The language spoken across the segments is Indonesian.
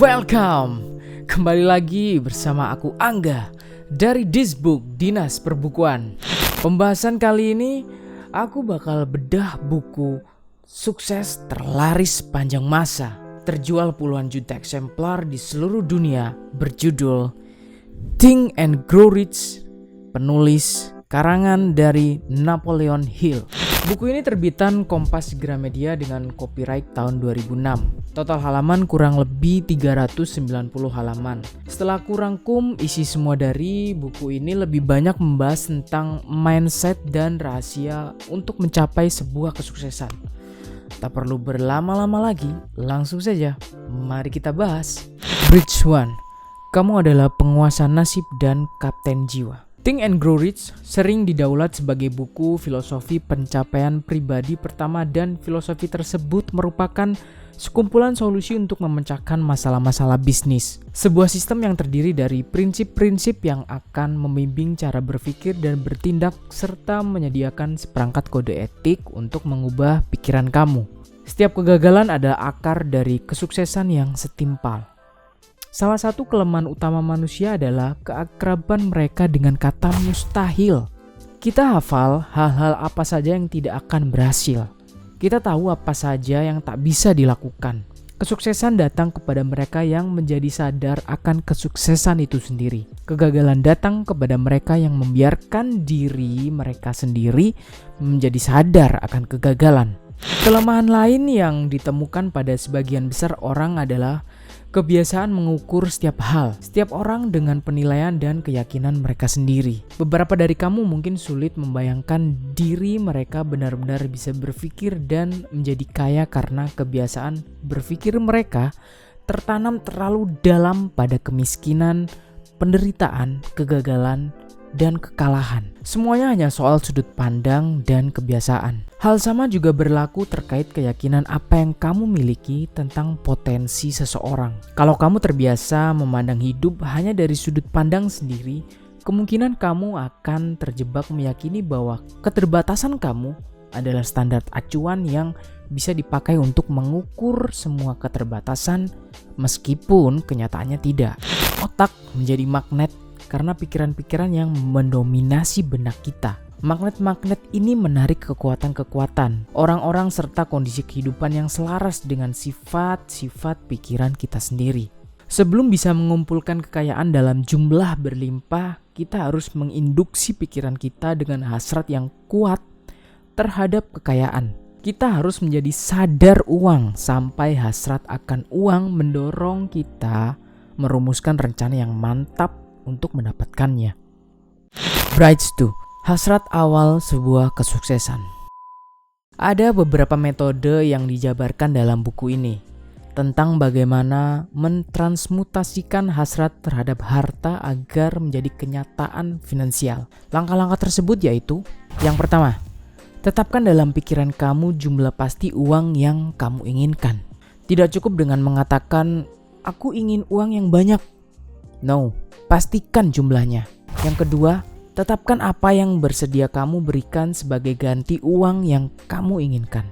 Welcome, kembali lagi bersama aku Angga dari Disbook Dinas Perbukuan. Pembahasan kali ini aku bakal bedah buku sukses terlaris panjang masa, terjual puluhan juta eksemplar di seluruh dunia, berjudul Think and Grow Rich, penulis karangan dari Napoleon Hill. Buku ini terbitan Kompas Gramedia dengan copyright tahun 2006. Total halaman kurang lebih 390 halaman. Setelah aku rangkum isi semua dari buku ini, lebih banyak membahas tentang mindset dan rahasia untuk mencapai sebuah kesuksesan. Tak perlu berlama-lama lagi, langsung saja mari kita bahas. Bridge 1. Kamu adalah penguasa nasib dan kapten jiwa. Think and Grow Rich sering didaulat sebagai buku filosofi pencapaian pribadi pertama, dan filosofi tersebut merupakan sekumpulan solusi untuk memecahkan masalah-masalah bisnis. Sebuah sistem yang terdiri dari prinsip-prinsip yang akan membimbing cara berpikir dan bertindak, serta menyediakan seperangkat kode etik untuk mengubah pikiran kamu. Setiap kegagalan adalah akar dari kesuksesan yang setimpal. Salah satu kelemahan utama manusia adalah keakraban mereka dengan kata mustahil. Kita hafal hal-hal apa saja yang tidak akan berhasil. Kita tahu apa saja yang tak bisa dilakukan. Kesuksesan datang kepada mereka yang menjadi sadar akan kesuksesan itu sendiri. Kegagalan datang kepada mereka yang membiarkan diri mereka sendiri menjadi sadar akan kegagalan. Kelemahan lain yang ditemukan pada sebagian besar orang adalah kebiasaan mengukur setiap hal, setiap orang dengan penilaian dan keyakinan mereka sendiri. Beberapa dari kamu mungkin sulit membayangkan diri mereka benar-benar bisa berpikir dan menjadi kaya karena kebiasaan berpikir mereka tertanam terlalu dalam pada kemiskinan, penderitaan, kegagalan, dan kekalahan. Semuanya hanya soal sudut pandang dan kebiasaan. Hal sama juga berlaku terkait keyakinan apa yang kamu miliki tentang potensi seseorang. Kalau kamu terbiasa memandang hidup hanya dari sudut pandang sendiri, kemungkinan kamu akan terjebak meyakini bahwa keterbatasan kamu adalah standar acuan yang bisa dipakai untuk mengukur semua keterbatasan, meskipun kenyataannya tidak. Otak menjadi magnet karena pikiran-pikiran yang mendominasi benak kita. Magnet-magnet ini menarik kekuatan-kekuatan, orang-orang serta kondisi kehidupan yang selaras dengan sifat-sifat pikiran kita sendiri. Sebelum bisa mengumpulkan kekayaan dalam jumlah berlimpah, kita harus menginduksi pikiran kita dengan hasrat yang kuat terhadap kekayaan. Kita harus menjadi sadar uang sampai hasrat akan uang mendorong kita merumuskan rencana yang mantap untuk mendapatkannya. Bridge 2. Hasrat awal sebuah kesuksesan. Ada beberapa metode yang dijabarkan dalam buku ini tentang bagaimana mentransmutasikan hasrat terhadap harta agar menjadi kenyataan finansial. Langkah-langkah tersebut yaitu: yang pertama, tetapkan dalam pikiran kamu jumlah pasti uang yang kamu inginkan. Tidak cukup dengan mengatakan, "Aku ingin uang yang banyak." No, pastikan jumlahnya. Yang kedua, tetapkan apa yang bersedia kamu berikan sebagai ganti uang yang kamu inginkan.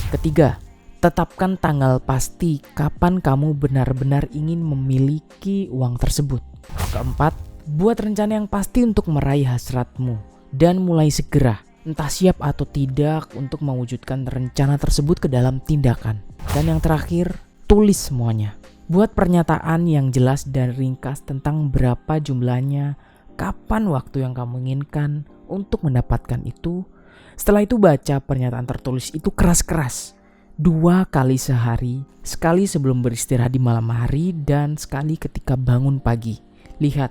Ketiga, tetapkan tanggal pasti kapan kamu benar-benar ingin memiliki uang tersebut. Keempat, buat rencana yang pasti untuk meraih hasratmu dan mulai segera, entah siap atau tidak, untuk mewujudkan rencana tersebut ke dalam tindakan. Dan yang terakhir, tulis semuanya. Buat pernyataan yang jelas dan ringkas tentang berapa jumlahnya, kapan waktu yang kamu inginkan untuk mendapatkan itu. Setelah itu baca pernyataan tertulis itu keras-keras 2 kali sehari, sekali sebelum beristirahat di malam hari dan sekali ketika bangun pagi. Lihat,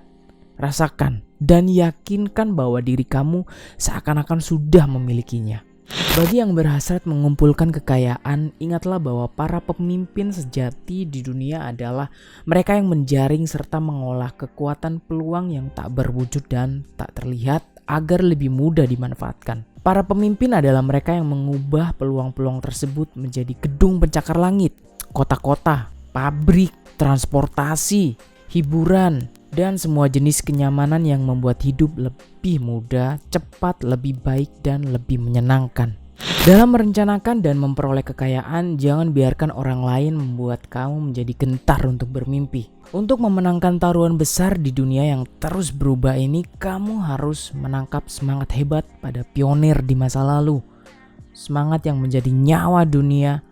rasakan, dan yakinkan bahwa diri kamu seakan-akan sudah memilikinya. Bagi yang berhasrat mengumpulkan kekayaan, ingatlah bahwa para pemimpin sejati di dunia adalah mereka yang menjaring serta mengolah kekuatan peluang yang tak berwujud dan tak terlihat agar lebih mudah dimanfaatkan. Para pemimpin adalah mereka yang mengubah peluang-peluang tersebut menjadi gedung pencakar langit, kota-kota, pabrik, transportasi, hiburan, dan semua jenis kenyamanan yang membuat hidup lebih mudah, cepat, lebih baik, dan lebih menyenangkan. Dalam merencanakan dan memperoleh kekayaan, jangan biarkan orang lain membuat kamu menjadi gentar untuk bermimpi. Untuk memenangkan taruhan besar di dunia yang terus berubah ini, kamu harus menangkap semangat hebat pada pionir di masa lalu. Semangat yang menjadi nyawa dunia,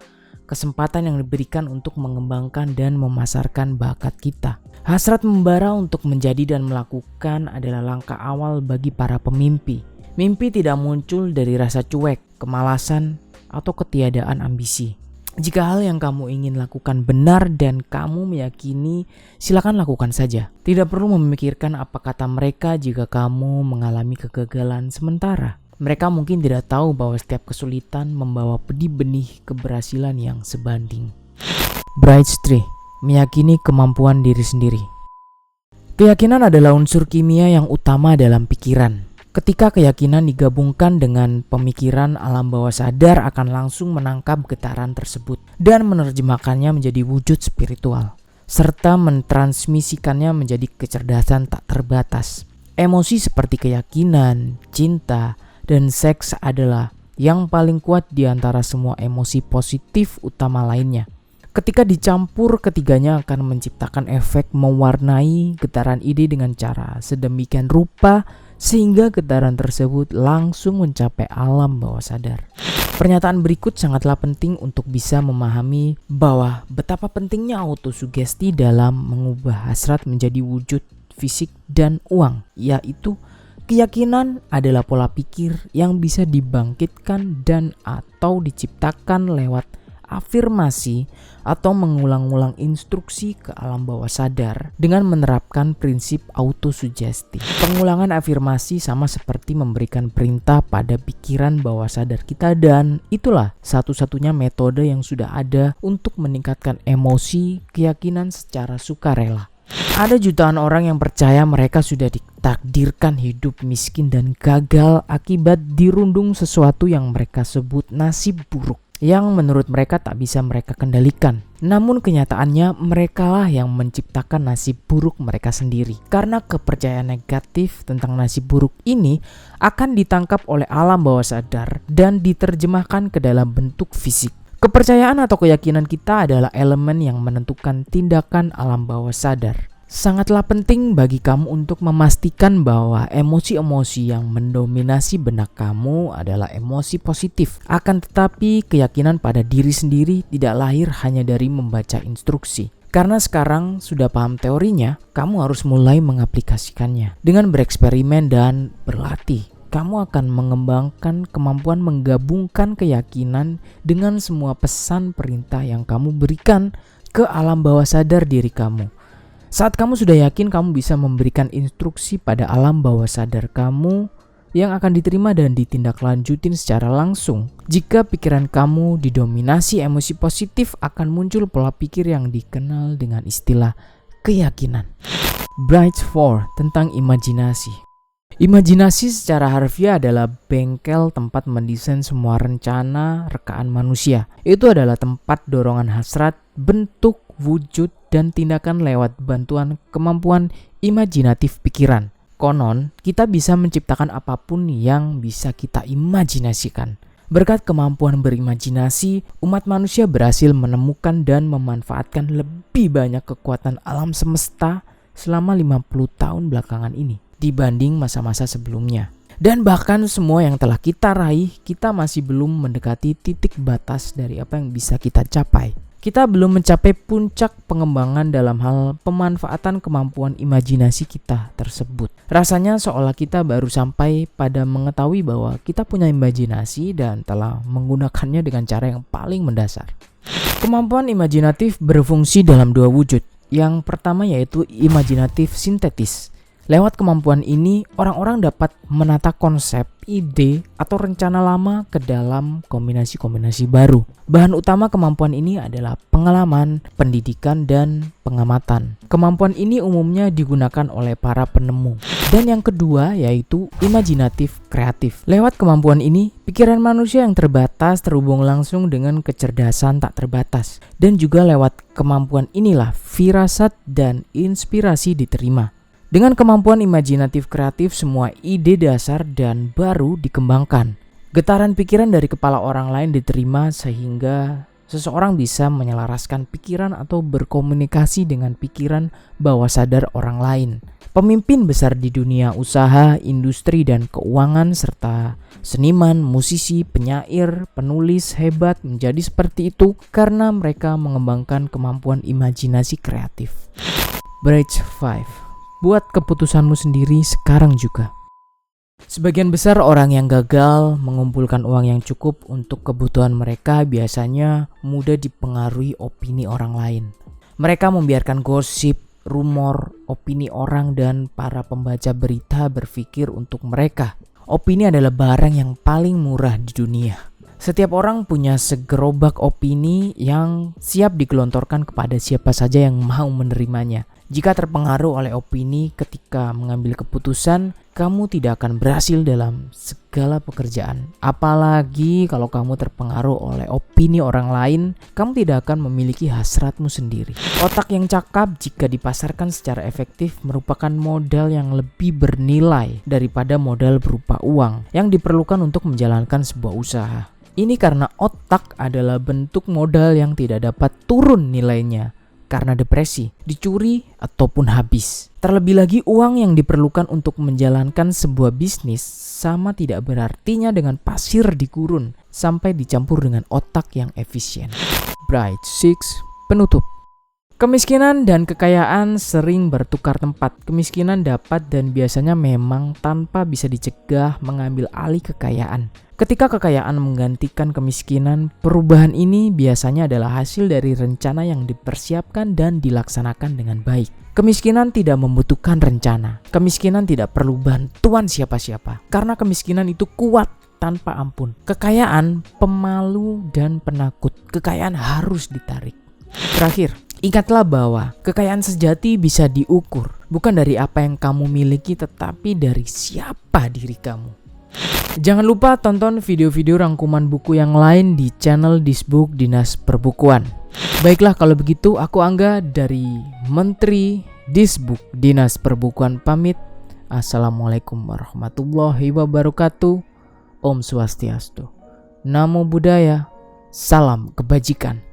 kesempatan yang diberikan untuk mengembangkan dan memasarkan bakat kita. Hasrat membara untuk menjadi dan melakukan adalah langkah awal bagi para pemimpi. Mimpi tidak muncul dari rasa cuek, kemalasan, atau ketiadaan ambisi. Jika hal yang kamu ingin lakukan benar dan kamu meyakini, silakan lakukan saja. Tidak perlu memikirkan apa kata mereka jika kamu mengalami kegagalan sementara. Mereka mungkin tidak tahu bahwa setiap kesulitan membawa benih-benih keberhasilan yang sebanding. Bright Tree, meyakini kemampuan diri sendiri. Keyakinan adalah unsur kimia yang utama dalam pikiran. Ketika keyakinan digabungkan dengan pemikiran, alam bawah sadar akan langsung menangkap getaran tersebut dan menerjemahkannya menjadi wujud spiritual, serta mentransmisikannya menjadi kecerdasan tak terbatas. Emosi seperti keyakinan, cinta, dan seks adalah yang paling kuat di antara semua emosi positif utama lainnya. Ketika dicampur, ketiganya akan menciptakan efek mewarnai getaran ide dengan cara sedemikian rupa sehingga getaran tersebut langsung mencapai alam bawah sadar. Pernyataan berikut sangatlah penting untuk bisa memahami bahwa betapa pentingnya autosugesti dalam mengubah hasrat menjadi wujud fisik dan uang, yaitu keyakinan adalah pola pikir yang bisa dibangkitkan dan atau diciptakan lewat afirmasi atau mengulang-ulang instruksi ke alam bawah sadar dengan menerapkan prinsip autosugesti. Pengulangan afirmasi sama seperti memberikan perintah pada pikiran bawah sadar kita, dan itulah satu-satunya metode yang sudah ada untuk meningkatkan emosi keyakinan secara sukarela. Ada jutaan orang yang percaya mereka sudah ditakdirkan hidup miskin dan gagal akibat dirundung sesuatu yang mereka sebut nasib buruk, yang menurut mereka tak bisa mereka kendalikan. Namun kenyataannya merekalah yang menciptakan nasib buruk mereka sendiri. Karena kepercayaan negatif tentang nasib buruk ini akan ditangkap oleh alam bawah sadar dan diterjemahkan ke dalam bentuk fisik. Kepercayaan atau keyakinan kita adalah elemen yang menentukan tindakan alam bawah sadar. Sangatlah penting bagi kamu untuk memastikan bahwa emosi-emosi yang mendominasi benak kamu adalah emosi positif. Akan tetapi keyakinan pada diri sendiri tidak lahir hanya dari membaca instruksi. Karena sekarang sudah paham teorinya, kamu harus mulai mengaplikasikannya. Dengan bereksperimen dan berlatih, kamu akan mengembangkan kemampuan menggabungkan keyakinan dengan semua pesan perintah yang kamu berikan ke alam bawah sadar diri kamu. Saat kamu sudah yakin, kamu bisa memberikan instruksi pada alam bawah sadar kamu yang akan diterima dan ditindaklanjutin secara langsung. Jika pikiran kamu didominasi emosi positif, akan muncul pola pikir yang dikenal dengan istilah keyakinan. Bright 4 tentang imajinasi. Imajinasi secara harfiah adalah bengkel tempat mendesain semua rencana rekaan manusia. Itu adalah tempat dorongan hasrat, bentuk, wujud, dan tindakan lewat bantuan kemampuan imajinatif pikiran. Konon, kita bisa menciptakan apapun yang bisa kita imajinasikan. Berkat kemampuan berimajinasi, umat manusia berhasil menemukan dan memanfaatkan lebih banyak kekuatan alam semesta selama 50 tahun belakangan ini dibanding masa-masa sebelumnya. Dan bahkan semua yang telah kita raih, kita masih belum mendekati titik batas dari apa yang bisa kita capai. Kita belum mencapai puncak pengembangan dalam hal pemanfaatan kemampuan imajinasi kita tersebut. Rasanya seolah kita baru sampai pada mengetahui bahwa kita punya imajinasi dan telah menggunakannya dengan cara yang paling mendasar. Kemampuan imajinatif berfungsi dalam dua wujud. Yang pertama yaitu imajinatif sintetis. Lewat kemampuan ini, orang-orang dapat menata konsep, ide, atau rencana lama ke dalam kombinasi-kombinasi baru. Bahan utama kemampuan ini adalah pengalaman, pendidikan, dan pengamatan. Kemampuan ini umumnya digunakan oleh para penemu. Dan yang kedua yaitu imajinatif kreatif. Lewat kemampuan ini, pikiran manusia yang terbatas terhubung langsung dengan kecerdasan tak terbatas. Dan juga lewat kemampuan inilah firasat dan inspirasi diterima. Dengan kemampuan imajinatif kreatif, semua ide dasar dan baru dikembangkan. Getaran pikiran dari kepala orang lain diterima sehingga seseorang bisa menyelaraskan pikiran atau berkomunikasi dengan pikiran bawah sadar orang lain. Pemimpin besar di dunia usaha, industri, dan keuangan serta seniman, musisi, penyair, penulis hebat menjadi seperti itu karena mereka mengembangkan kemampuan imajinasi kreatif. Bridge 5. Buat keputusanmu sendiri sekarang juga. Sebagian besar orang yang gagal mengumpulkan uang yang cukup untuk kebutuhan mereka biasanya mudah dipengaruhi opini orang lain. Mereka membiarkan gosip, rumor, opini orang dan para pembaca berita berpikir untuk mereka. Opini adalah barang yang paling murah di dunia. Setiap orang punya segerobak opini yang siap digelontorkan kepada siapa saja yang mau menerimanya. Jika terpengaruh oleh opini ketika mengambil keputusan, kamu tidak akan berhasil dalam segala pekerjaan. Apalagi kalau kamu terpengaruh oleh opini orang lain, kamu tidak akan memiliki hasratmu sendiri. Otak yang cakap jika dipasarkan secara efektif merupakan modal yang lebih bernilai daripada modal berupa uang yang diperlukan untuk menjalankan sebuah usaha. Ini karena otak adalah bentuk modal yang tidak dapat turun nilainya karena depresi, dicuri, ataupun habis. Terlebih lagi uang yang diperlukan untuk menjalankan sebuah bisnis sama tidak berartinya dengan pasir di gurun sampai dicampur dengan otak yang efisien. Bright 6. Penutup. Kemiskinan dan kekayaan sering bertukar tempat. Kemiskinan dapat dan biasanya memang tanpa bisa dicegah mengambil alih kekayaan. Ketika kekayaan menggantikan kemiskinan, perubahan ini biasanya adalah hasil dari rencana yang dipersiapkan dan dilaksanakan dengan baik. Kemiskinan tidak membutuhkan rencana. Kemiskinan tidak perlu bantuan siapa-siapa. Karena kemiskinan itu kuat tanpa ampun. Kekayaan pemalu dan penakut. Kekayaan harus ditarik. Terakhir, ingatlah bahwa kekayaan sejati bisa diukur. Bukan dari apa yang kamu miliki, tetapi dari siapa diri kamu. Jangan lupa tonton video-video rangkuman buku yang lain di channel Disbook Dinas Perbukuan. Baiklah kalau begitu, aku Angga dari Menteri Disbook Dinas Perbukuan pamit. Assalamualaikum warahmatullahi wabarakatuh. Om Swastiastu. Namo Buddhaya. Salam kebajikan.